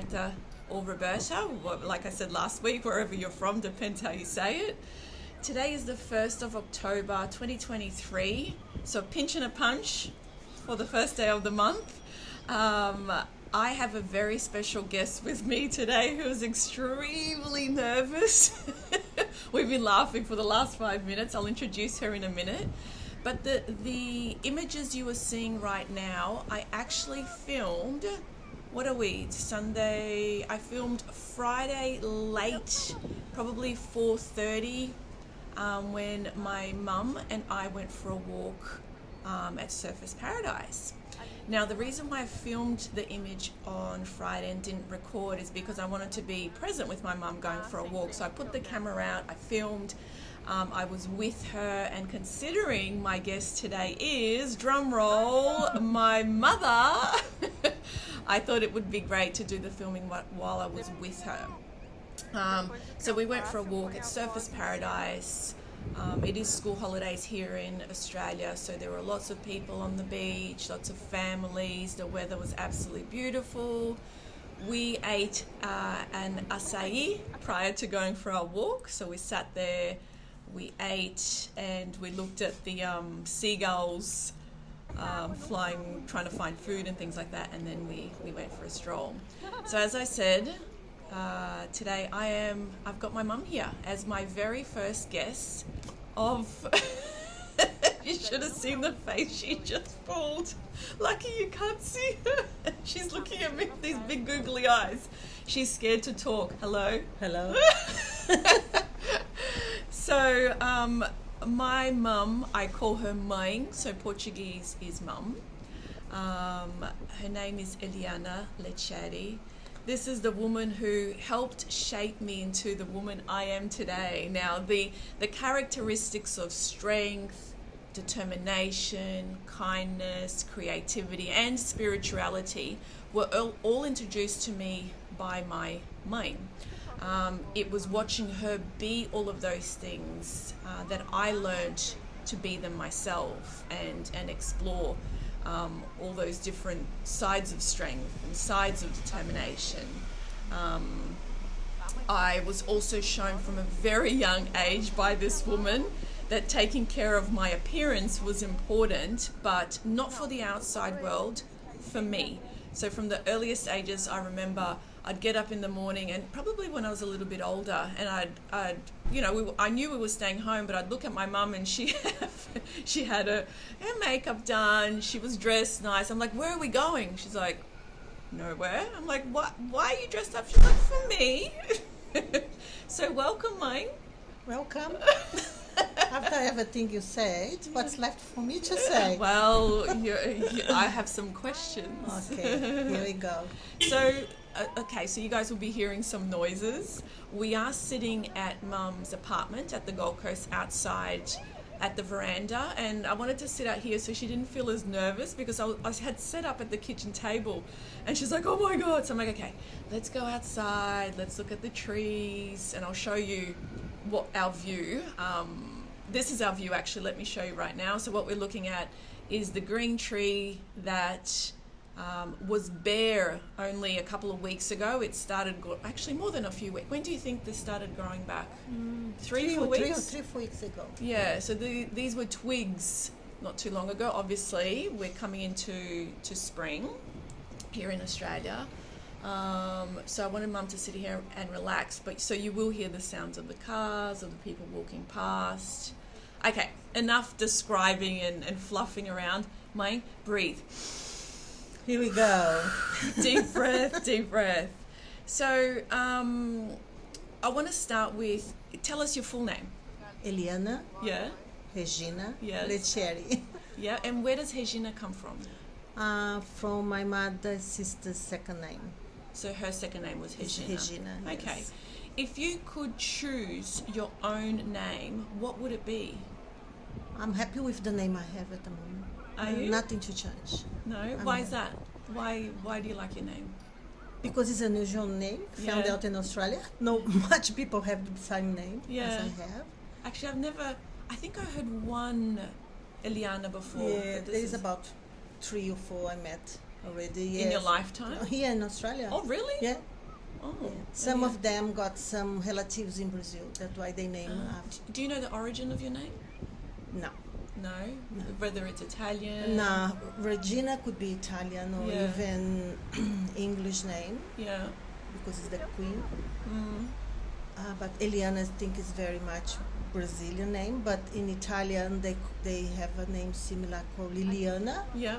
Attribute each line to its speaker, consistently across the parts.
Speaker 1: Roberta or Roberta, like I said last week, wherever you're from, depends how you say it. Today is the 1st of October 2023, so a pinch and a punch for the first day of the month. I have a very special guest with me today who's extremely nervous. We've been laughing for the last 5 minutes. I'll introduce her in a minute. But the images you are seeing right now, I actually filmed, what are we, Sunday? I filmed Friday late, probably 4:30, when my mum and I went for a walk at Surfers Paradise. Now, the reason why I filmed the image on Friday and didn't record is because I wanted to be present with my mum going for a walk. So I put the camera out, I filmed, I was with her, and considering my guest today is, drum roll, my mother, I thought it would be great to do the filming while I was with her. So we went for a walk at Surfers Paradise. It is school holidays here in Australia, so there were lots of people on the beach, lots of families. The weather was absolutely beautiful. We ate an acai prior to going for our walk, so we sat there, we ate, and we looked at the seagulls flying, trying to find food and things like that, and then we went for a stroll. So as I said, today I've got my mum here as my very first guest of you should have seen the face she just pulled. Lucky you can't see her. She's looking at me with these big googly eyes. She's scared to talk. Hello?
Speaker 2: Hello.
Speaker 1: So my mum, I call her mãe, so Portuguese is mum. Her name is Eliana. This is the woman who helped shape me into the woman I am today. Now, the characteristics of strength, determination, kindness, creativity, and spirituality were all introduced to me by my mãe. It was watching her be all of those things that I learned to be them myself and explore all those different sides of strength and sides of determination. I was also shown from a very young age by this woman that taking care of my appearance was important, but not for the outside world, for me. So from the earliest ages, I remember I'd get up in the morning, and probably when I was a little bit older, and I knew we were staying home, but I'd look at my mum and she had her makeup done, she was dressed nice. I'm like, where are we going? She's like, nowhere. I'm like, what? Why are you dressed up? She's like, for me. So welcome, mãe.
Speaker 2: Welcome. After everything you said, what's left for me to say?
Speaker 1: Well, I have some questions.
Speaker 2: Okay, here we go.
Speaker 1: So, okay, so you guys will be hearing some noises. We are sitting at Mum's apartment at the Gold Coast outside at the veranda, and I wanted to sit out here so she didn't feel as nervous because I had set up at the kitchen table, and she's like, oh my God. So I'm like, okay, let's go outside, let's look at the trees, and I'll show you what our view. This is our view, actually. Let me show you right now. So what we're looking at is the green tree that was bare only a couple of weeks ago. It started, actually more than a few weeks. When do you think this started growing back? 3 or 4 weeks?
Speaker 2: 3 or 4 weeks ago.
Speaker 1: Yeah, so these were twigs not too long ago. Obviously, we're coming into spring here in Australia. So I wanted Mum to sit here and relax, but so you will hear the sounds of the cars, of the people walking past. Okay, enough describing and fluffing around. Mãe, breathe.
Speaker 2: Here we go.
Speaker 1: Deep breath, deep breath. So I want to start with, tell us your full name.
Speaker 2: Eliana.
Speaker 1: Yeah.
Speaker 2: Regina.
Speaker 1: Yes.
Speaker 2: Lecheri.
Speaker 1: Yeah, and where does Regina come from?
Speaker 2: From my mother's sister's second name.
Speaker 1: So her second name was Regina.
Speaker 2: Regina.
Speaker 1: Okay.
Speaker 2: Yes.
Speaker 1: If you could choose your own name, what would it be?
Speaker 2: I'm happy with the name I have at the moment.
Speaker 1: Are you?
Speaker 2: Nothing to change.
Speaker 1: No? Why is that? Why do you like your name?
Speaker 2: Because it's an unusual name found out in Australia. No much people have the same name as I have.
Speaker 1: Actually, I think I heard one Eliana before.
Speaker 2: Yeah, there is about 3 or 4 I met already. Yes.
Speaker 1: In your lifetime?
Speaker 2: Here in Australia.
Speaker 1: Oh, really?
Speaker 2: Yeah.
Speaker 1: Oh,
Speaker 2: yeah. Some of them got some relatives in Brazil. That's why they name after.
Speaker 1: Do you know the origin of your name?
Speaker 2: No.
Speaker 1: No? Whether it's Italian?
Speaker 2: No. Regina could be Italian or even English name.
Speaker 1: Yeah.
Speaker 2: Because it's the queen. But Eliana, I think, is very much Brazilian name. But in Italian, they have a name similar called Liliana.
Speaker 1: Yeah.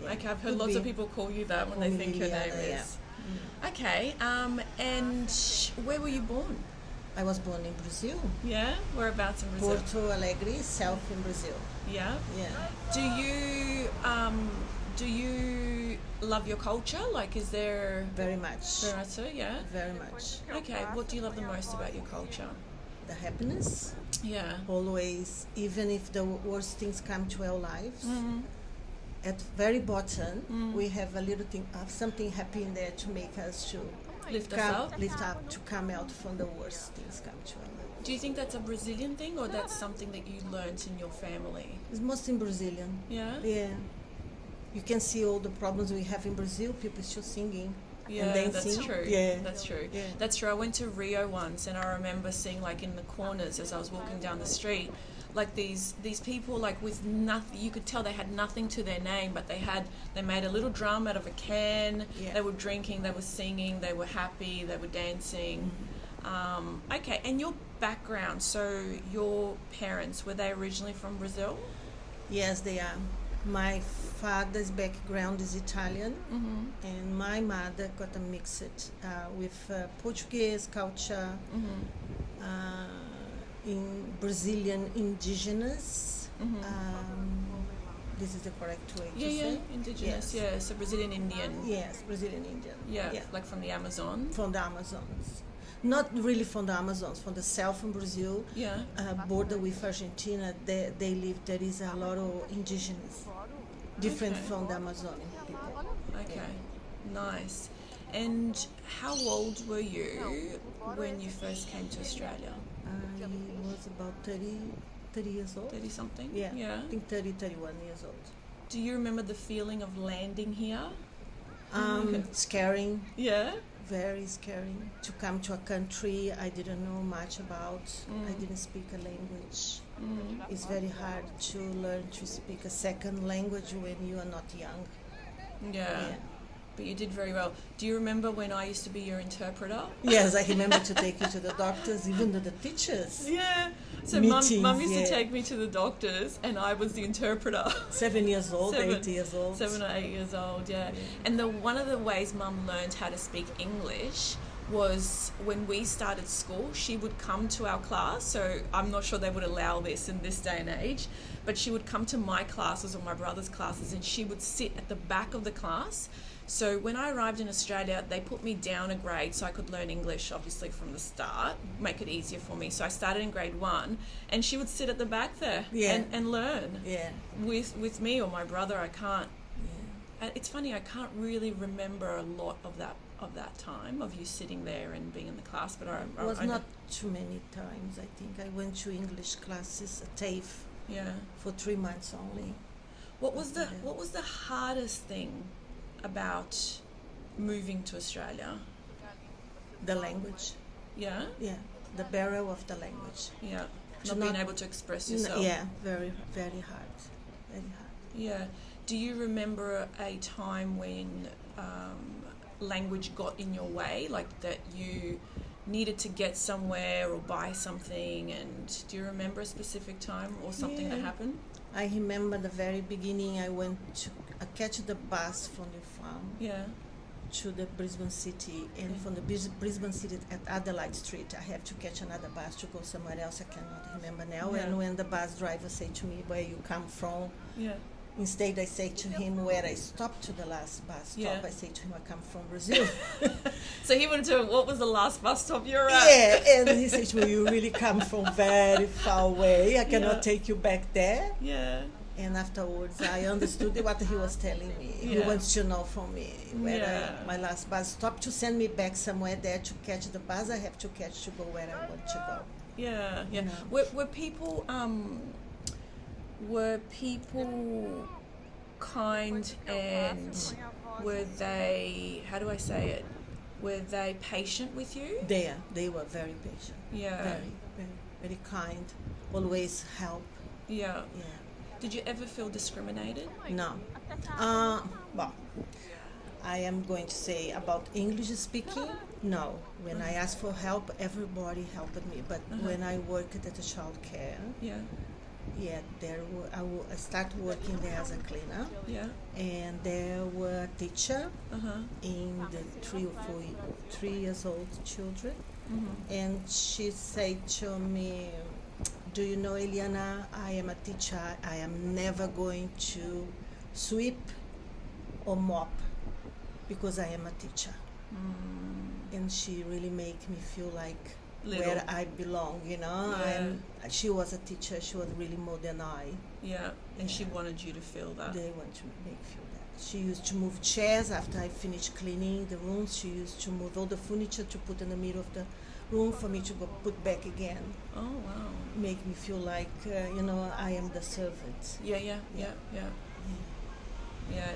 Speaker 1: Okay, I've heard lots of people call you that when they think your name is. Okay, and where were you born?
Speaker 2: I was born in Brazil.
Speaker 1: Yeah? Whereabouts in Brazil?
Speaker 2: Porto Alegre, south in Brazil.
Speaker 1: Yeah?
Speaker 2: Yeah.
Speaker 1: Do you love your culture? Like, is there...
Speaker 2: Very much.
Speaker 1: Very much so, yeah?
Speaker 2: Very much.
Speaker 1: Okay, what do you love the most about your culture?
Speaker 2: The happiness.
Speaker 1: Yeah.
Speaker 2: Always, even if the worst things come to our lives, at very bottom, we have a little thing, something happy in there to make us to
Speaker 1: lift up,
Speaker 2: to come out from the worst things come to our lives.
Speaker 1: Do you think that's a Brazilian thing, or that's something that you learnt in your family?
Speaker 2: It's mostly Brazilian.
Speaker 1: Yeah?
Speaker 2: Yeah. You can see all the problems we have in Brazil, people still singing.
Speaker 1: Yeah,
Speaker 2: and
Speaker 1: that's true.
Speaker 2: Yeah.
Speaker 1: That's true.
Speaker 2: Yeah.
Speaker 1: That's true. I went to Rio once, and I remember seeing, like, in the corners as I was walking down the street, like these people, like, with nothing. You could tell they had nothing to their name, but they made a little drum out of a can.
Speaker 2: Yeah.
Speaker 1: They were drinking, they were singing, they were happy, they were dancing. Okay, and your background, so your parents, were they originally from Brazil?
Speaker 2: Yes, they are. My father's background is Italian, and my mother got a mixed with Portuguese culture, in Brazilian indigenous. This is the correct way to say.
Speaker 1: Yeah, indigenous. Yes. Yeah, so Brazilian Indian.
Speaker 2: Yes, Brazilian Indian.
Speaker 1: Yeah, like from the Amazon.
Speaker 2: From the Amazons. Not really from the Amazons, from the south of Brazil, border with Argentina. They live. There is a lot of indigenous, different from the Amazonian people.
Speaker 1: Okay, nice. And how old were you when you first came to Australia?
Speaker 2: I was about 30 years old.
Speaker 1: 30 something?
Speaker 2: Yeah.
Speaker 1: I
Speaker 2: think 31 years old.
Speaker 1: Do you remember the feeling of landing here?
Speaker 2: Scaring.
Speaker 1: Yeah?
Speaker 2: Very scary to come to a country I didn't know much about. I didn't speak a language. It's very hard to learn to speak a second language when you are not young.
Speaker 1: Yeah. But you did very well. Do you remember when I used to be your interpreter?
Speaker 2: Yes, I remember to take you to the doctors, even to the teachers.
Speaker 1: Yeah. So mum used to take me to the doctors, and I was the interpreter.
Speaker 2: 7 years old, 8 years old.
Speaker 1: 7 or 8 years old, yeah. And one of the ways mum learned how to speak English was when we started school, she would come to our class. So I'm not sure they would allow this in this day and age, but she would come to my classes or my brother's classes, and she would sit at the back of the class. So when I arrived in Australia, they put me down a grade so I could learn English, obviously, from the start, make it easier for me. So I started in grade 1, and she would sit at the back there and learn with me or my brother. I can't. Yeah. It's funny, I can't really remember a lot of that time of you sitting there and being in the class. But
Speaker 2: it was not too many times. I think I went to English classes at TAFE.
Speaker 1: Yeah.
Speaker 2: For 3 months only.
Speaker 1: What was the hardest thing about moving to Australia?
Speaker 2: The language.
Speaker 1: Yeah?
Speaker 2: Yeah, the barrier of the language.
Speaker 1: Yeah, not being able to express yourself.
Speaker 2: Yeah, very, very hard. Very hard.
Speaker 1: Yeah. Do you remember a time when language got in your way, like that you needed to get somewhere or buy something, and do you remember a specific time or something that happened?
Speaker 2: I remember the very beginning. I went to catch the bus from the farm to the Brisbane city, and from the Brisbane city at Adelaide Street, I have to catch another bus to go somewhere else. I cannot remember now. And when the bus driver said to me, "Where you come from?" Instead, I say to him where I stopped to the last bus stop. I say to him, "I come from Brazil."
Speaker 1: So he wanted to know what was the last bus stop you're at.
Speaker 2: Yeah, and he said to me, "You really come from very far away. I cannot take you back there."
Speaker 1: Yeah.
Speaker 2: And afterwards, I understood what he was telling me. He wants to know from me where my last bus stopped to send me back somewhere there to catch the bus I have to catch to go where I want to go.
Speaker 1: Yeah, yeah.
Speaker 2: You know?
Speaker 1: Were people kind and were they, how do I say it, were they patient with you?
Speaker 2: They were very patient.
Speaker 1: Yeah.
Speaker 2: Very, very, very kind. Always help.
Speaker 1: Yeah.
Speaker 2: Yeah.
Speaker 1: Did you ever feel discriminated?
Speaker 2: No. Well, I am going to say about English speaking, no. When I asked for help, everybody helped me. But when I worked at a child care, I started working there as a cleaner.
Speaker 1: Yeah.
Speaker 2: And there were a teacher in the 3 years old children. And she said to me, do you know, Eliana, I am a teacher. I am never going to sweep or mop because I am a teacher. And she really made me feel like where I belong, you know.
Speaker 1: Yeah.
Speaker 2: She was a teacher. She was really more than I.
Speaker 1: Yeah, and she wanted you to feel that.
Speaker 2: They want to make me feel that. She used to move chairs after I finished cleaning the rooms. She used to move all the furniture to put in the middle of the room for me to go put back again.
Speaker 1: Oh, wow.
Speaker 2: Make me feel like, I am the servant.
Speaker 1: Yeah.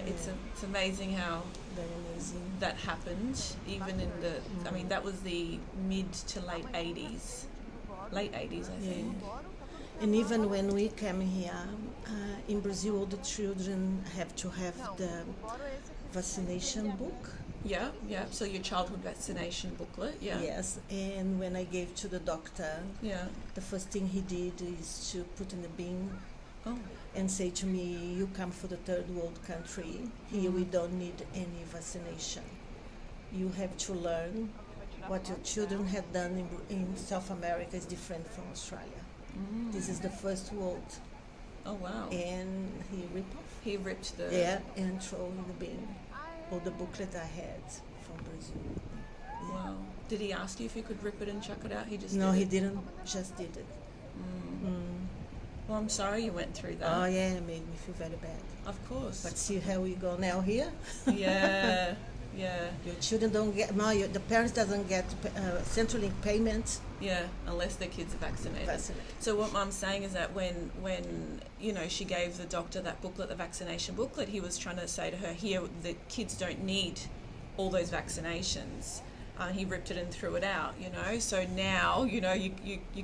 Speaker 1: It's amazing how
Speaker 2: very amazing
Speaker 1: that happened, even in the, I mean, that was the mid to late 80s. Late 80s, I think.
Speaker 2: And even when we came here, in Brazil, all the children have to have the vaccination book.
Speaker 1: Yeah. So your childhood vaccination booklet, yeah.
Speaker 2: Yes, and when I gave to the doctor, the first thing he did is to put in the bin and say to me, you come from the third world country, here we don't need any vaccination. You have to learn what your children have done in South America is different from Australia. This is the first world.
Speaker 1: Oh, wow.
Speaker 2: And he ripped the...
Speaker 1: Yeah,
Speaker 2: and threw in the bin all the booklet I had from Brazil. Yeah.
Speaker 1: Wow. Did he ask you if you could rip it and chuck it out? He just
Speaker 2: No,
Speaker 1: did
Speaker 2: he
Speaker 1: it?
Speaker 2: didn't. Just did it.
Speaker 1: Well, I'm sorry you went through that.
Speaker 2: Oh, yeah, it made me feel very bad.
Speaker 1: Of course.
Speaker 2: But see how we go now here?
Speaker 1: Yeah.
Speaker 2: Your children don't get, the parents doesn't get Centrelink payments.
Speaker 1: Yeah, unless their kids are vaccinated. So what Mum's saying is that when she gave the doctor that booklet, the vaccination booklet, he was trying to say to her, here, the kids don't need all those vaccinations. He ripped it and threw it out, So now, you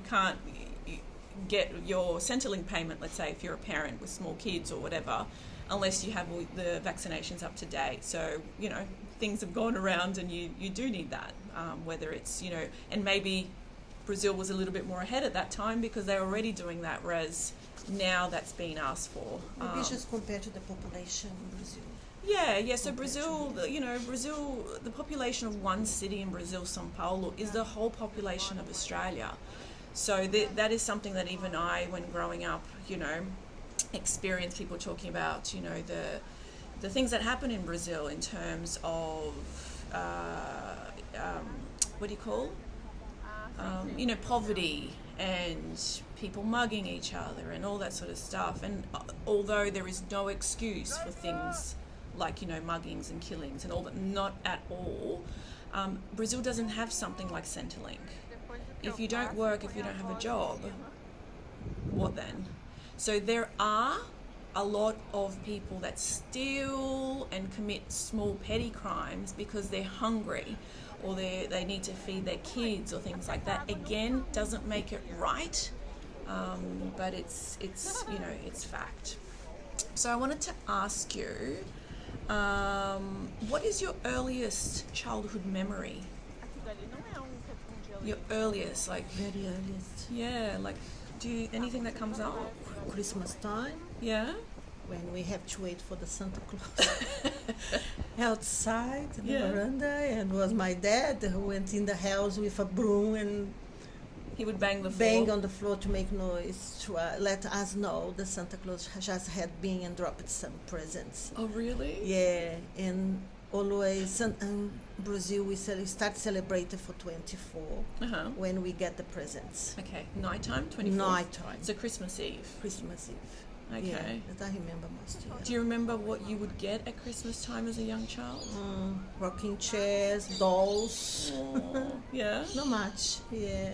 Speaker 1: can't get your Centrelink payment, let's say, if you're a parent with small kids or whatever, unless you have all the vaccinations up to date. So, things have gone around and you do need that, whether it's, and maybe Brazil was a little bit more ahead at that time because they were already doing that, whereas now that's being asked for.
Speaker 2: Maybe just compared to the population in Brazil.
Speaker 1: Yeah, so Brazil, the population of one city in Brazil, São Paulo, is the whole population of Australia. So that is something that even I, when growing up, experienced people talking about, the things that happen in Brazil in terms of, poverty and people mugging each other and all that sort of stuff. And although there is no excuse for things like, muggings and killings and all that, not at all, Brazil doesn't have something like Centrelink. If you don't work, if you don't have a job, what then? So there are a lot of people that steal and commit small petty crimes because they're hungry or they need to feed their kids or things like that. Again, doesn't make it right, but it's fact. So I wanted to ask you, what is your earliest childhood memory? Your earliest, like...
Speaker 2: Very earliest.
Speaker 1: Yeah, like, anything that comes up?
Speaker 2: Christmas time.
Speaker 1: Yeah?
Speaker 2: When we have to wait for the Santa Claus outside in the veranda, and it was my dad who went in the house with a broom and
Speaker 1: he would bang
Speaker 2: on the floor to make noise to let us know the Santa Claus just had been and dropped some presents.
Speaker 1: Oh, really?
Speaker 2: Yeah, and always in Brazil we start celebrating for 24 when we get the presents.
Speaker 1: Okay, nighttime, 24?
Speaker 2: Nighttime.
Speaker 1: So Christmas Eve?
Speaker 2: Christmas Eve.
Speaker 1: Okay.
Speaker 2: Yeah, that I remember most. Yeah.
Speaker 1: Do you remember what you would get at Christmas time as a young child?
Speaker 2: Rocking chairs, dolls.
Speaker 1: Yeah?
Speaker 2: Not much, yeah.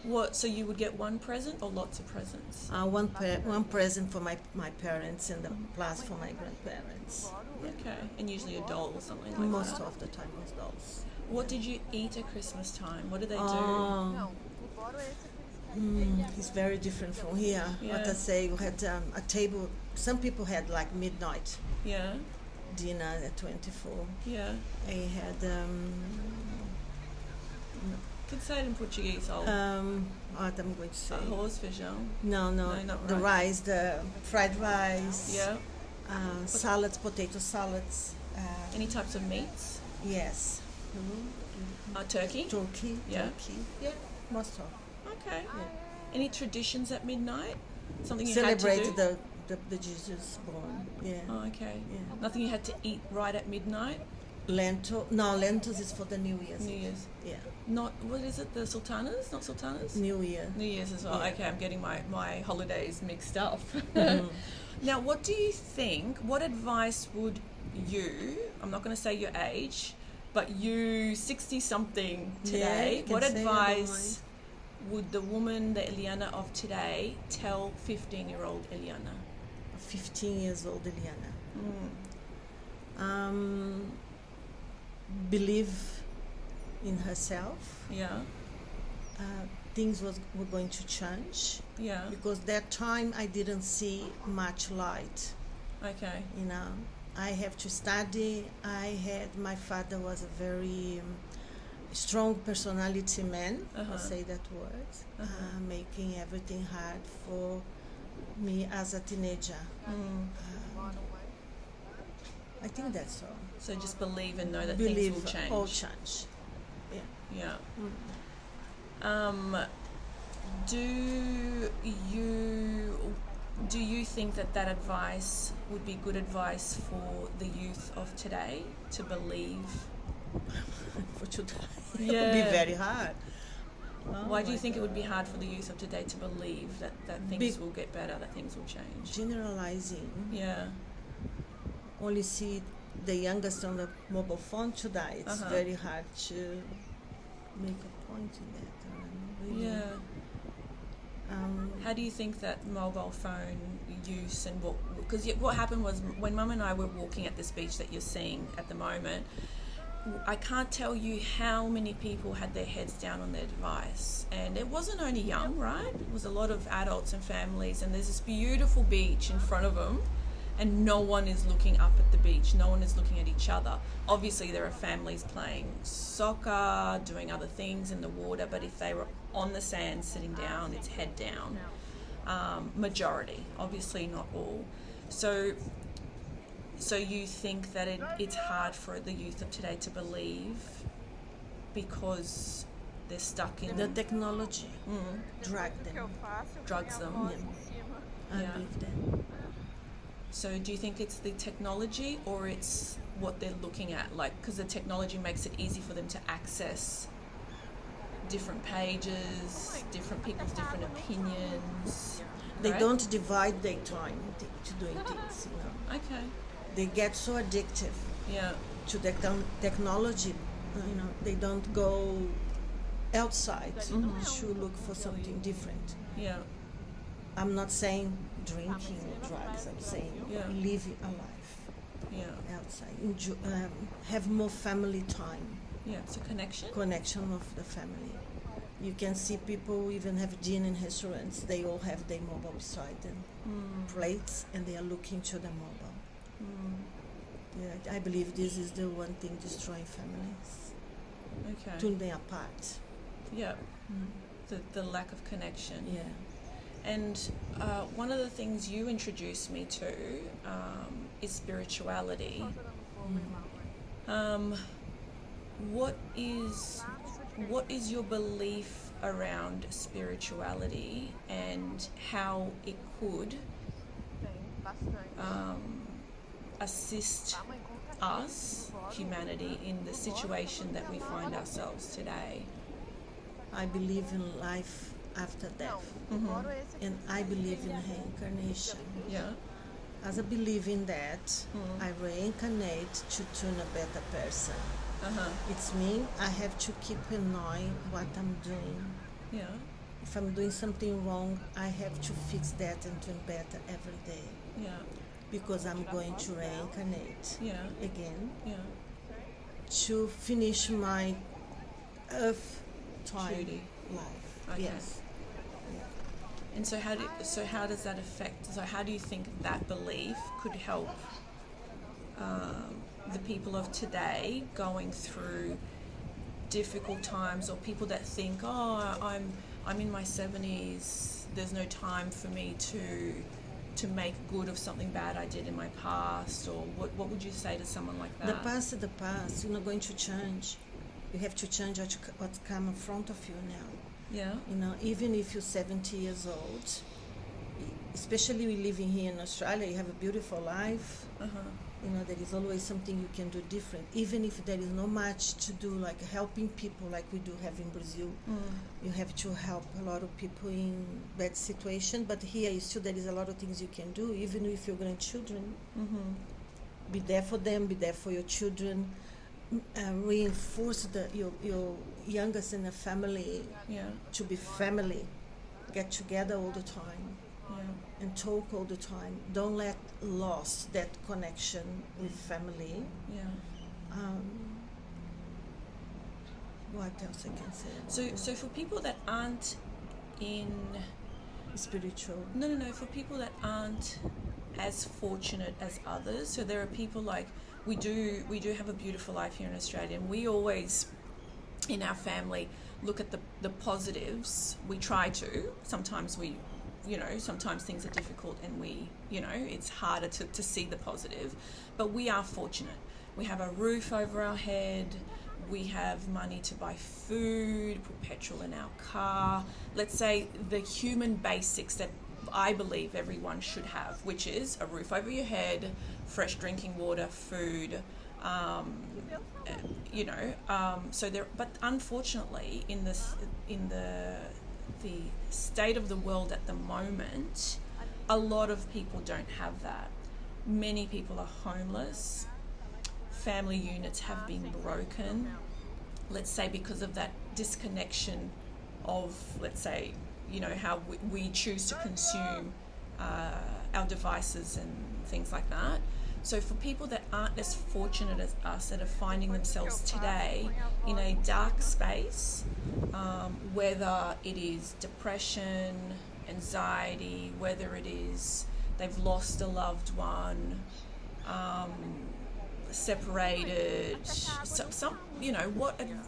Speaker 1: What? So you would get one present or lots of presents?
Speaker 2: One present for my parents and the plus for my grandparents.
Speaker 1: Yeah. Okay, and usually a doll or something like
Speaker 2: Most
Speaker 1: that.
Speaker 2: of the time was dolls.
Speaker 1: What did you eat at Christmas time? What did they do?
Speaker 2: It's very different from here.
Speaker 1: Yeah.
Speaker 2: Like I say, we had a table. Some people had like midnight
Speaker 1: Yeah.
Speaker 2: dinner at 24.
Speaker 1: Yeah.
Speaker 2: I had
Speaker 1: Could say it in Portuguese.
Speaker 2: what I'm going to say.
Speaker 1: Arroz, feijão.
Speaker 2: No,
Speaker 1: not
Speaker 2: the
Speaker 1: right.
Speaker 2: rice, the fried rice.
Speaker 1: Yeah.
Speaker 2: Salads, potato salads.
Speaker 1: Any types of meats?
Speaker 2: Yes.
Speaker 1: Turkey.
Speaker 2: Turkey.
Speaker 1: Yeah.
Speaker 2: Turkey. Yeah, most of.
Speaker 1: Okay.
Speaker 2: Yeah.
Speaker 1: Any traditions at midnight? Something you
Speaker 2: Celebrate
Speaker 1: had to do?
Speaker 2: the Jesus born. Yeah.
Speaker 1: Oh, okay.
Speaker 2: Yeah.
Speaker 1: Nothing you had to eat right at midnight?
Speaker 2: Lentils is for the New Year's.
Speaker 1: New Year's.
Speaker 2: Yeah.
Speaker 1: Not, what is it, the sultanas? Not sultanas?
Speaker 2: New Year.
Speaker 1: New Year's as well.
Speaker 2: Yeah.
Speaker 1: Okay, I'm getting my holidays mixed up.
Speaker 2: Mhm.
Speaker 1: Now, what do you think, what advice would you, I'm not going to say your age, but you 60-something today,
Speaker 2: you can
Speaker 1: what
Speaker 2: say
Speaker 1: advice would the woman, the Eliana of today, tell 15-year-old Eliana?
Speaker 2: 15 years old Eliana.
Speaker 1: Mm.
Speaker 2: Believe in herself.
Speaker 1: Yeah,
Speaker 2: Things were going to change
Speaker 1: yeah,
Speaker 2: because that time I didn't see much light.
Speaker 1: okay,
Speaker 2: You know, I have to study. My father was a very strong personality man.
Speaker 1: Uh-huh.
Speaker 2: I'll say that word,
Speaker 1: Uh-huh.
Speaker 2: making everything hard for me as a teenager.
Speaker 1: Mm.
Speaker 2: I think that's all.
Speaker 1: So just believe and know that
Speaker 2: Believe
Speaker 1: things will change.
Speaker 2: all change.
Speaker 1: Yeah.
Speaker 2: Mm.
Speaker 1: Do you think that advice would be good advice for the youth of today to believe?
Speaker 2: For today, it
Speaker 1: Yeah.
Speaker 2: would be very hard.
Speaker 1: Why do
Speaker 2: my
Speaker 1: you think it would be
Speaker 2: God.
Speaker 1: hard for the youth of today to believe that things
Speaker 2: Be-
Speaker 1: will get better, that things will change?
Speaker 2: Generalizing.
Speaker 1: Yeah.
Speaker 2: Only see the youngest on the mobile phone today. It's
Speaker 1: Uh-huh.
Speaker 2: very hard to make a point in that. Really.
Speaker 1: Yeah.
Speaker 2: Um,
Speaker 1: How do you think that mobile phone use and what happened was when Mum and I were walking at this beach that you're seeing at the moment, I can't tell you how many people had their heads down on their device, and it wasn't only young, right? It was a lot of adults and families, and there's this beautiful beach in front of them, and no one is looking up at the beach. No one is looking at each other. Obviously, there are families playing soccer, doing other things in the water, but if they were on the sand sitting down, it's head down. Majority, obviously not all. So you think that it's hard for the youth of today to believe because they're stuck in
Speaker 2: the technology
Speaker 1: drugs them.
Speaker 2: I
Speaker 1: Yeah.
Speaker 2: believe that.
Speaker 1: So do you think it's the technology or it's what they're looking at? Like, because the technology makes it easy for them to access different pages, different people's different opinions.
Speaker 2: They
Speaker 1: right?
Speaker 2: don't divide their time to doing things. You know,
Speaker 1: Okay.
Speaker 2: they get so addictive
Speaker 1: Yeah.
Speaker 2: to the technology. You know, they don't go outside to look for something different.
Speaker 1: Yeah.
Speaker 2: I'm not saying drinking or drugs. I'm saying
Speaker 1: Yeah.
Speaker 2: living a life
Speaker 1: Yeah.
Speaker 2: outside. Have more family time,
Speaker 1: Yeah. It's a connection.
Speaker 2: connection of the family. You can see people even have dinner in restaurants. They all have their mobile beside them, plates, and they are looking to the mobile. Yeah, I believe this is the one thing destroying families,
Speaker 1: Okay.
Speaker 2: pulling them apart.
Speaker 1: Yeah. The lack of connection.
Speaker 2: Yeah.
Speaker 1: And one of the things you introduced me to is spirituality. What is your belief around spirituality and how it could assist us, humanity, in the situation that we find ourselves today?
Speaker 2: I believe in life after death, and I believe in reincarnation.
Speaker 1: Yeah.
Speaker 2: As I believe in that, I reincarnate to turn a better person. It's me. I have to keep an eye what I'm doing.
Speaker 1: Yeah.
Speaker 2: if I'm doing something wrong, I have to fix that and do better every day.
Speaker 1: Yeah.
Speaker 2: Because I'm going to reincarnate again.
Speaker 1: Yeah.
Speaker 2: To finish my earth time
Speaker 1: Duty.
Speaker 2: life.
Speaker 1: Okay.
Speaker 2: Yes.
Speaker 1: And so how does that affect? So how do you think that belief could help the people of today going through difficult times, or people that think, oh, I'm in my 70s, there's no time for me to make good of something bad I did in my past, or what would you say to someone like that?
Speaker 2: The past is the past. You're not going to change. You have to change what's come in front of you now.
Speaker 1: Yeah.
Speaker 2: You know, even if you're 70 years old, especially we living here in Australia, you have a beautiful life. You know, there is always something you can do different. Even if there is not much to do, like helping people like we do have in Brazil. You have to help a lot of people in bad situation. But here, still, there is a lot of things you can do, even with your grandchildren. Be there for them, be there for your children. Reinforce your youngest in the family to be family. Get together all the time. And talk all the time. Don't let lost that connection with family. What else I can say?
Speaker 1: So for people that aren't in
Speaker 2: spiritual.
Speaker 1: No. For people that aren't as fortunate as others. So there are people like we do have a beautiful life here in Australia, and we always in our family look at the positives. We try to. Sometimes we. Sometimes things are difficult and it's harder to see the positive, but we are fortunate. We have a roof over our head, we have money to buy food, put petrol in our car. Let's say the human basics that I believe everyone should have, which is a roof over your head, fresh drinking water, food, but unfortunately in the state of the world at the moment, a lot of people don't have that. Many people are homeless. Family units have been broken. Let's say because of that disconnection of, let's say, how we choose to consume our devices and things like that. So for people that aren't as fortunate as us, that are finding themselves today in a dark space, whether it is depression, anxiety, whether it is they've lost a loved one, separated,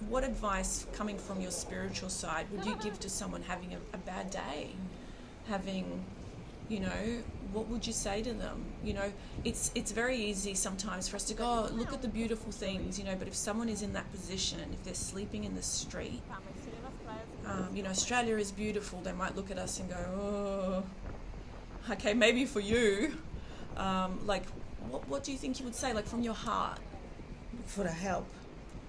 Speaker 1: what advice coming from your spiritual side would you give to someone having a bad day, what would you say to them? It's very easy sometimes for us to go, oh, look at the beautiful things, but if someone is in that position, if they're sleeping in the street, Australia is beautiful, they might look at us and go, oh, okay, maybe for you, what do you think you would say, like from your heart?
Speaker 2: Look for help.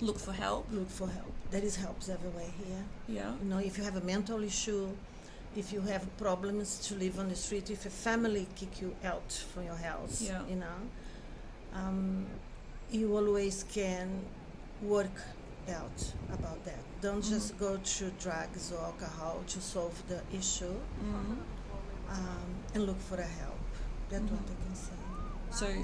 Speaker 1: Look for help?
Speaker 2: Look for help. There is help everywhere here.
Speaker 1: Yeah.
Speaker 2: If you have a mental issue, if you have problems to live on the street, if a family kick you out from your house, you always can work out about that. Don't just go to drugs or alcohol to solve the issue, and look for the help. That's what I can say.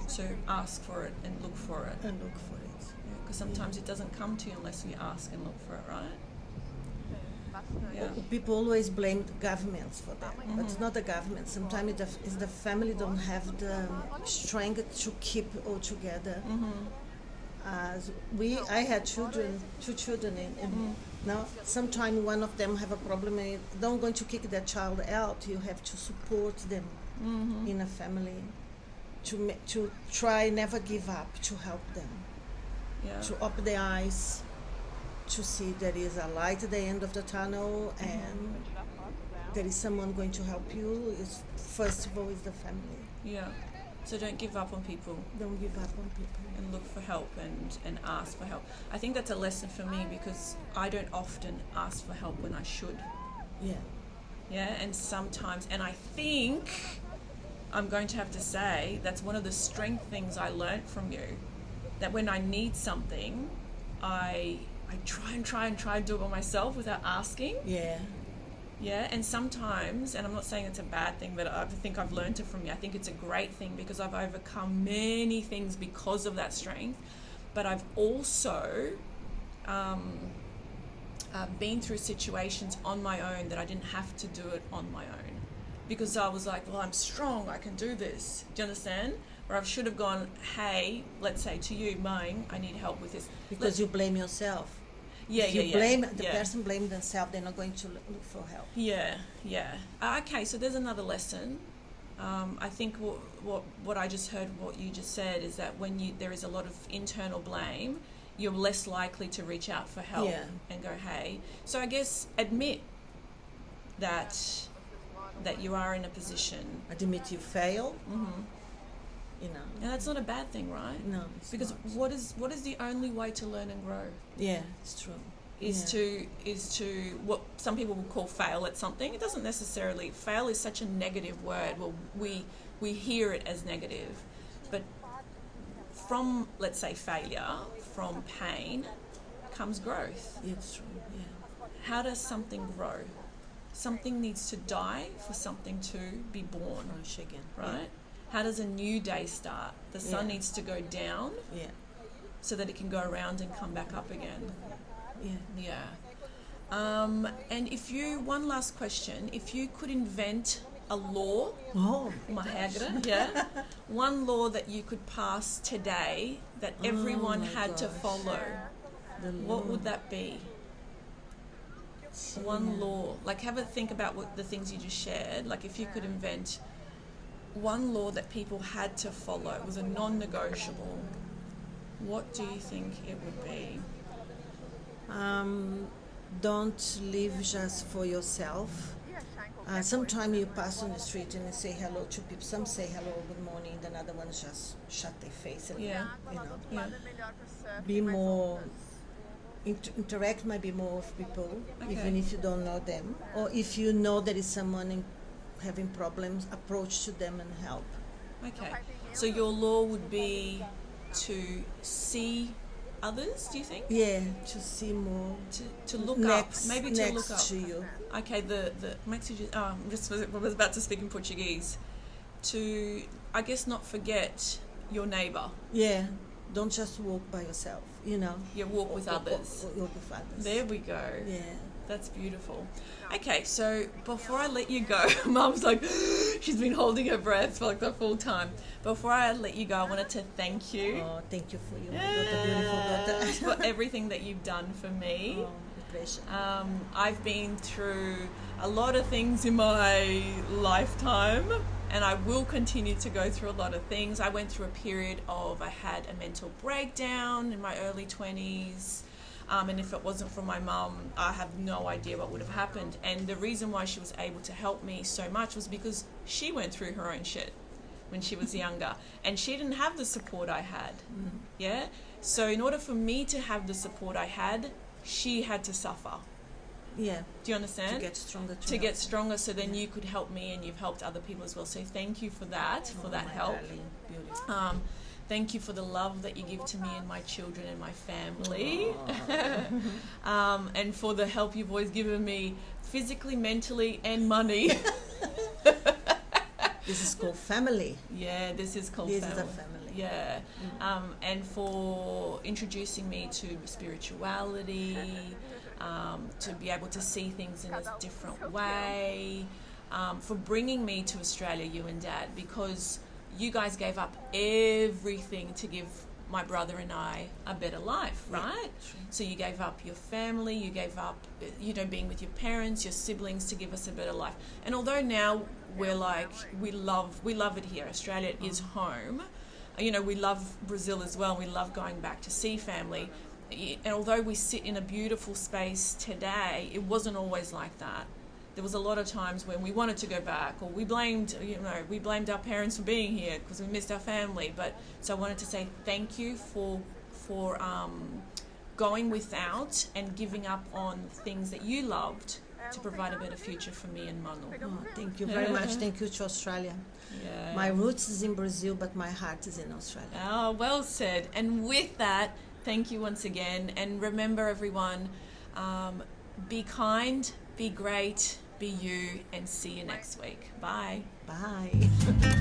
Speaker 1: So ask for it and look for it.
Speaker 2: And look for it.
Speaker 1: Because sometimes it doesn't come to you unless you ask and look for it, right? Yeah.
Speaker 2: People always blame the governments for that, but it's not the government. Sometimes it's the family don't have the strength to keep all together. I had two children, and now sometimes one of them have a problem. And don't going to kick that child out. You have to support them in a family, to try never give up, to help them, to open their eyes, to see there is a light at the end of the tunnel, and there is someone going to help you. First of all, is the family.
Speaker 1: Yeah. So don't give up on people.
Speaker 2: Don't give up on people.
Speaker 1: And look for help and ask for help. I think that's a lesson for me because I don't often ask for help when I should.
Speaker 2: Yeah.
Speaker 1: Yeah, and sometimes, and I think I'm going to have to say that's one of the strength things I learned from you, that when I need something, I try and do it by myself without asking.
Speaker 2: Yeah.
Speaker 1: Yeah, and sometimes, and I'm not saying it's a bad thing, but I think I've learned it from you. I think it's a great thing because I've overcome many things because of that strength. But I've also been through situations on my own that I didn't have to do it on my own. Because I was like, well, I'm strong, I can do this. Do you understand? Or I should have gone, hey, let's say to you, Mine, I need help with this.
Speaker 2: Because you blame yourself.
Speaker 1: Yeah,
Speaker 2: if you blame the person blame themselves, they're not going to look for help.
Speaker 1: Yeah. Okay, so there's another lesson. I think what I just heard, what you just said, is that when there is a lot of internal blame, you're less likely to reach out for help and go, hey. So I guess admit that you are in a position.
Speaker 2: Admit you fail.
Speaker 1: Mm-hmm.
Speaker 2: You know.
Speaker 1: And that's not a bad thing, right?
Speaker 2: No.
Speaker 1: Because
Speaker 2: not.
Speaker 1: What is the only way to learn and grow?
Speaker 2: Yeah, it's true.
Speaker 1: Is to what some people would call fail at something. It doesn't necessarily, fail is such a negative word. Well, we hear it as negative, but from, let's say, failure, from pain comes growth.
Speaker 2: It's true. Yeah.
Speaker 1: How does something grow? Something needs to die for something to be born.
Speaker 2: Flourish again.
Speaker 1: Right?
Speaker 2: Yeah.
Speaker 1: How does a new day start? The sun needs to go down so that it can go around and come back up again. And one last question, if you could invent a law, one law that you could pass today that everyone had to follow, what would that be? One law. Like, have a think about what the things you just shared. Like, if you could invent one law that people had to follow, it was a non-negotiable, what do you think it would be?
Speaker 2: Don't live just for yourself. Sometimes you pass on the street and you say hello to people. Some say hello, good morning, the other ones just shut their face and be more interact maybe more with people, even if you don't know them, or if you know there is someone having problems, approach to them and help. Okay,
Speaker 1: so your law would be to see others, do you think?
Speaker 2: Yeah, to see more.
Speaker 1: To look up, maybe to look up.
Speaker 2: Next to you.
Speaker 1: Okay, the I was about to speak in Portuguese. To, I guess, not forget your neighbour.
Speaker 2: Yeah, don't just walk by yourself, you know.
Speaker 1: Yeah, walk with others.
Speaker 2: Walk with others.
Speaker 1: There we go.
Speaker 2: Yeah.
Speaker 1: That's beautiful. Okay, so before I let you go, Mum's like, she's been holding her breath for like the full time. Before I let you go, I wanted to thank you.
Speaker 2: Oh, thank you for your beautiful daughter.
Speaker 1: For everything that you've done for me.
Speaker 2: Oh, pleasure.
Speaker 1: I've been through a lot of things in my lifetime, and I will continue to go through a lot of things. I went through a period of, I had a mental breakdown in my early 20s. And if it wasn't for my mum, I have no idea what would have happened. And the reason why she was able to help me so much was because she went through her own shit when she was younger. And she didn't have the support I had. Yeah? So in order for me to have the support I had, she had to suffer.
Speaker 2: Yeah.
Speaker 1: Do you understand?
Speaker 2: To get stronger.
Speaker 1: To get stronger, so then you could help me, and you've helped other people as well. So thank you for that, for that help. Beautiful. Thank you for the love that you give to me and my children and my family. And for the help you've always given me physically, mentally, and money.
Speaker 2: This is called family.
Speaker 1: Yeah, this is called family.
Speaker 2: This is a family.
Speaker 1: Yeah. And for introducing me to spirituality, to be able to see things in a different way, for bringing me to Australia, you and Dad, because you guys gave up everything to give my brother and I a better life, right? Yeah, so you gave up your family, you gave up, being with your parents, your siblings, to give us a better life. And although now we're like, we love it here, Australia is home. We love Brazil as well. We love going back to see family. And although we sit in a beautiful space today, it wasn't always like that. There was a lot of times when we wanted to go back, or we blamed our parents for being here because we missed our family. But so I wanted to say thank you for going without and giving up on things that you loved to provide a better future for me and Manu.
Speaker 2: Oh, thank you very much. Thank you to Australia.
Speaker 1: Yeah.
Speaker 2: My roots is in Brazil, but my heart is in Australia.
Speaker 1: Oh, well said. And with that, thank you once again. And remember, everyone, be kind, be great, be you, and see you next week. Bye.
Speaker 2: Bye.